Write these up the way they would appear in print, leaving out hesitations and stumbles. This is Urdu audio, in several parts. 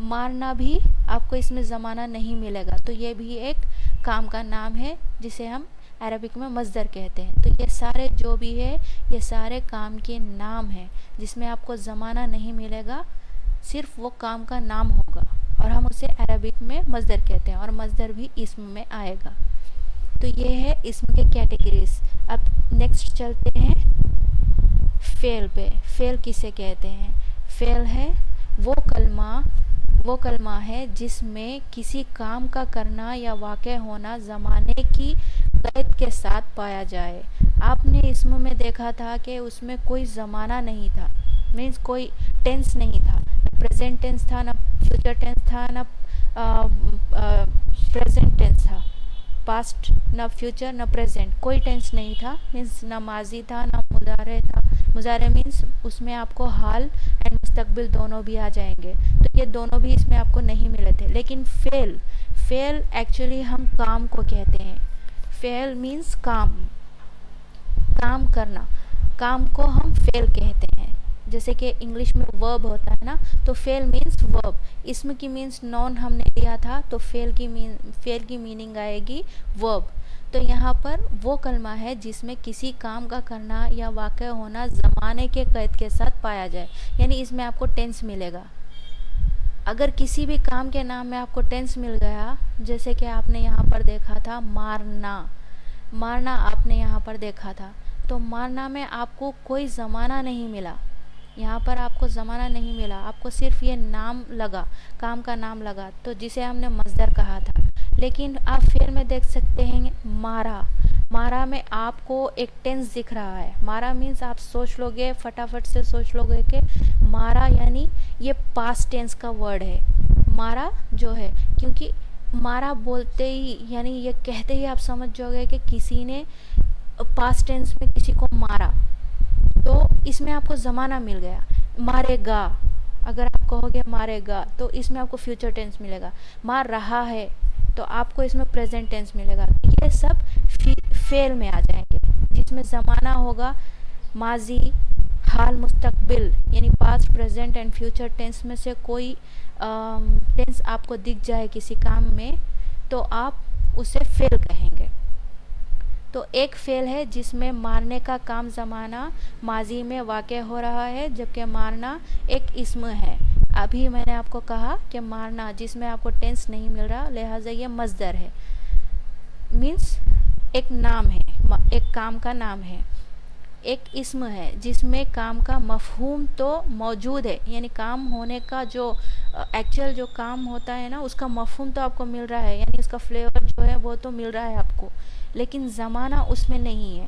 مارنا بھی آپ کو اس میں زمانہ نہیں ملے گا، تو یہ بھی ایک کام کا نام ہے جسے ہم عربک میں مصدر کہتے ہیں. تو یہ سارے جو بھی ہے یہ سارے کام کے نام ہیں جس میں آپ کو زمانہ نہیں ملے گا، صرف وہ کام کا نام ہوگا، اور ہم اسے عربک میں مصدر کہتے ہیں، اور مصدر بھی اسم میں آئے گا. تو یہ ہے اسم کے کیٹیگریز. اب نیکسٹ چلتے ہیں فعل پہ. فعل کسے کہتے ہیں؟ فعل ہے وہ کلمہ ہے جس میں کسی کام کا کرنا یا واقع ہونا زمانے کی قید کے ساتھ پایا جائے. آپ نے اسم میں دیکھا تھا کہ اس میں کوئی زمانہ نہیں تھا، مینس کوئی ٹینس نہیں تھا، نہ پریزنٹ ٹینس تھا، نہ فیوچر ٹینس تھا، نہ پریزنٹ ٹینس تھا. پاسٹ نہ فیوچر نہ پریزنٹ، کوئی ٹینس نہیں تھا، مینس نہ ماضی تھا نہ مضارع تھا. مضارع مینس اس میں آپ کو حال اینڈ مستقبل دونوں بھی آ جائیں گے، تو یہ دونوں بھی اس میں آپ کو نہیں ملے تھے. لیکن فعل ایکچولی ہم کام کو کہتے ہیں. فعل مینس کام کرنا، کام کو ہم فعل کہتے ہیں. جیسے کہ انگلش میں ورب ہوتا ہے نا، تو فعل مینس ورب. اسم کی مینس نون ہم نے لیا تھا، تو فعل کی میننگ آئے گی ورب. تو یہاں پر وہ کلمہ ہے جس میں کسی کام کا کرنا یا واقع ہونا زمانے کے قید کے ساتھ پایا جائے، یعنی اس میں آپ کو ٹینس ملے گا. اگر کسی بھی کام کے نام میں آپ کو ٹینس مل گیا، جیسے کہ آپ نے یہاں پر دیکھا تھا مارنا آپ نے یہاں پر دیکھا تھا، تو مارنا میں آپ کو کوئی زمانہ نہیں ملا. یہاں پر آپ کو زمانہ نہیں ملا، آپ کو صرف یہ نام لگا، کام کا نام لگا، تو جسے ہم نے مصدر کہا تھا. لیکن آپ فعل میں دیکھ سکتے ہیں مارا میں آپ کو ایک ٹینس دکھ رہا ہے. مارا مینس آپ سوچ لو گے، فٹافٹ سے سوچ لو گے کہ مارا یعنی یہ پاسٹ ٹینس کا ورڈ ہے. مارا جو ہے، کیونکہ مارا بولتے ہی یعنی یہ کہتے ہی آپ سمجھ جاؤ گے کہ کسی نے پاسٹ ٹینس میں کسی کو مارا، تو اس میں آپ کو زمانہ مل گیا. مارے گا، اگر آپ کہو گے مارے گا تو اس میں آپ کو فیوچر ٹینس ملے گا. مار رہا ہے تو آپ کو اس میں پریزنٹ ٹینس ملے گا. یہ سب فعل میں آ جائیں گے جس میں زمانہ ہوگا ماضی، حال، مستقبل، یعنی past, present and future tennis میں سے کوئی ٹینس آپ کو دکھ جائے کسی کام میں تو آپ اسے فعل کہیں گے. تو ایک فعل ہے جس میں مارنے کا کام زمانہ ماضی میں واقع ہو رہا ہے، جبکہ مارنا ایک اسم ہے. ابھی میں نے آپ کو کہا کہ مارنا جس میں آپ کو ٹینس نہیں مل رہا، لہٰذا یہ مصدر ہے، مینس ایک نام ہے، ایک کام کا نام ہے. ایک اسم ہے جس میں کام کا مفہوم تو موجود ہے، یعنی کام ہونے کا جو ایکچوئل جو کام ہوتا ہے نا اس کا مفہوم تو آپ کو مل رہا ہے، یعنی اس کا فلیور جو ہے وہ تو مل رہا ہے آپ کو، لیکن زمانہ اس میں نہیں ہے،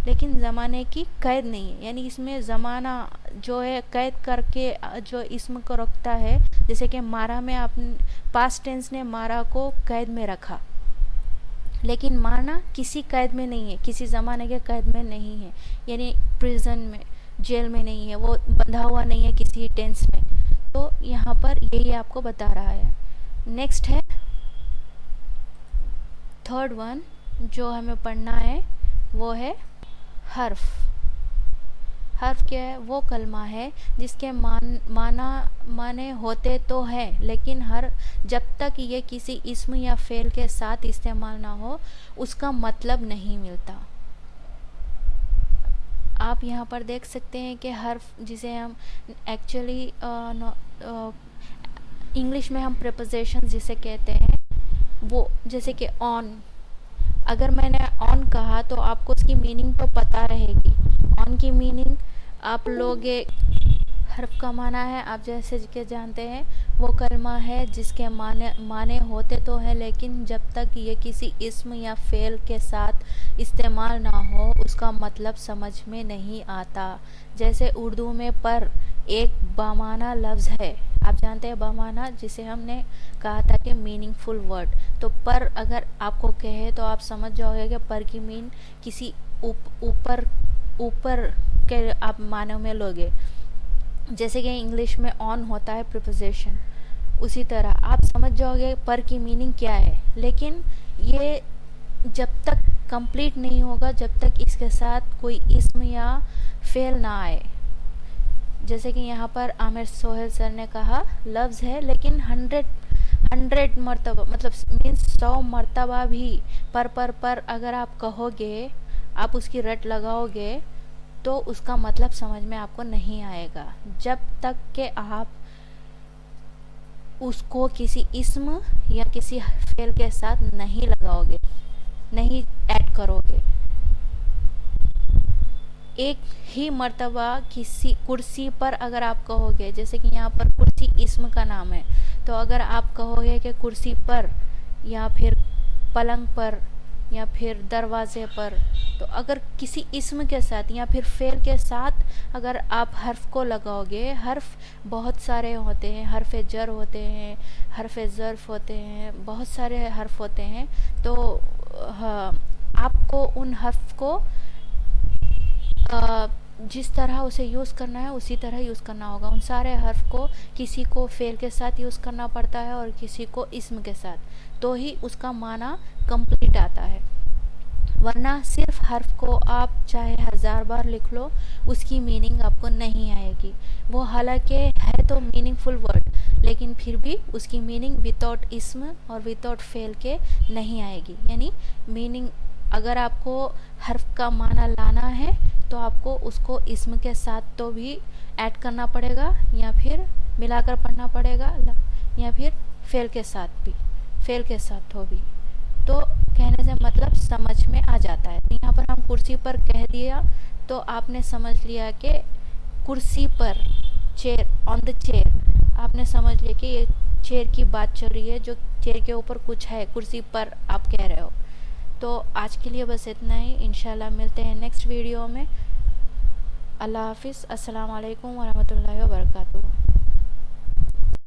لیکن زمانے کی قید نہیں ہے. یعنی اس میں زمانہ جو ہے قید کر کے جو اسم کو رکھتا ہے. جیسے کہ مارا میں آپ پاسٹ ٹینس نے مارا کو قید میں رکھا، لیکن مارنا کسی قید میں نہیں ہے، کسی زمانے کے قید میں نہیں ہے، یعنی پریزن میں، جیل میں نہیں ہے، وہ بندھا ہوا نہیں ہے کسی ٹینس میں. تو یہاں پر یہی آپ کو بتا رہا ہے. نیکسٹ ہے تھرڈ ون جو ہمیں پڑھنا ہے، وہ ہے حرف. حرف کیا ہے؟ وہ کلمہ ہے جس کے معنی ہوتے تو ہیں، لیکن جب تک یہ کسی اسم یا فعل کے ساتھ استعمال نہ ہو اس کا مطلب نہیں ملتا. آپ یہاں پر دیکھ سکتے ہیں کہ حرف جسے ہم ایکچولی انگلش میں ہم پریپوزیشن جسے کہتے ہیں، وہ جیسے کہ آن. اگر میں نے آن کہا تو آپ کو اس کی میننگ تو پتہ رہے گی. آن کی میننگ آپ لوگ حرف کا معنی ہے، آپ جیسے کہ جانتے ہیں وہ کلمہ ہے جس کے معنی ہوتے تو ہیں، لیکن جب تک یہ کسی اسم یا فعل کے ساتھ استعمال نہ ہو اس کا مطلب سمجھ میں نہیں آتا. جیسے اردو میں پر ایک بامعنی لفظ ہے، آپ جانتے ہیں بامعنی جسے ہم نے کہا تھا کہ میننگ فل ورڈ. تو پر اگر آپ کو کہے تو آپ سمجھ جاؤ گے کہ پر کی مین کسی اوپر کے آپ معنوں میں لوگے. جیسے کہ انگلش میں آن ہوتا ہے پریپوزیشن، اسی طرح آپ سمجھ جاؤ گے پر کی میننگ کیا ہے. لیکن یہ جب تک کمپلیٹ نہیں ہوگا جب تک اس کے ساتھ کوئی اسم یا فعل نہ آئے. جیسے کہ یہاں پر عامر سہیل سر نے کہا لفظ ہے لیکن 100 مرتبہ مطلب مینس 100 مرتبہ بھی پر اگر آپ کہو گے، آپ اس کی رٹ لگاؤ گے تو اس کا مطلب سمجھ میں آپ کو نہیں آئے گا، جب تک کہ آپ اس کو کسی اسم یا کسی فعل کے ساتھ نہیں لگاؤ گے، نہیں ایڈ کرو گے۔ ایک ہی مرتبہ کسی کرسی پر اگر آپ کہو گے، جیسے کہ یہاں پر کرسی اسم کا نام ہے، تو اگر آپ کہو گے کہ کرسی پر یا پھر پلنگ پر یا پھر دروازے پر، تو اگر کسی اسم کے ساتھ یا پھر فعل کے ساتھ اگر آپ حرف کو لگاؤ گے، حرف بہت سارے ہوتے ہیں، حرف جر ہوتے ہیں، حرف ظرف ہوتے ہیں، بہت سارے حرف ہوتے ہیں، تو آپ کو ان حرف کو جس طرح اسے یوز کرنا ہے اسی طرح یوز کرنا ہوگا۔ ان سارے حرف کو کسی کو فعل کے ساتھ یوز کرنا پڑتا ہے اور کسی کو اسم کے ساتھ، تو ہی اس کا معنی کمپلیٹ آتا ہے، ورنہ صرف حرف کو آپ چاہے 1000 بار لکھ لو، اس کی میننگ آپ کو نہیں آئے گی۔ وہ حالانکہ ہے تو میننگ فل ورڈ، لیکن پھر بھی اس کی میننگ وداؤٹ اسم اور وداؤٹ فعل کے نہیں آئے گی۔ یعنی میننگ اگر آپ کو حرف کا معنی لانا ہے تو آپ کو اس کو اسم کے ساتھ تو بھی ایڈ کرنا پڑے گا، یا پھر ملا کر پڑھنا پڑے گا، یا پھر فعل کے ساتھ ہو بھی، تو کہنے سے مطلب سمجھ میں آ جاتا ہے۔ یہاں پر ہم کرسی پر کہہ دیا تو آپ نے سمجھ لیا کہ کرسی پر، چیئر، آن دا چیئر، آپ نے سمجھ لیا کہ یہ چیئر کی بات چل رہی ہے، جو چیئر کے اوپر کچھ ہے، کرسی پر آپ کہہ رہے ہو۔ تو آج کے لیے بس اتنا ہی، انشاءاللہ ملتے ہیں نیکسٹ ویڈیو میں۔ اللہ حافظ، السلام علیکم ورحمۃ اللہ وبرکاتہ۔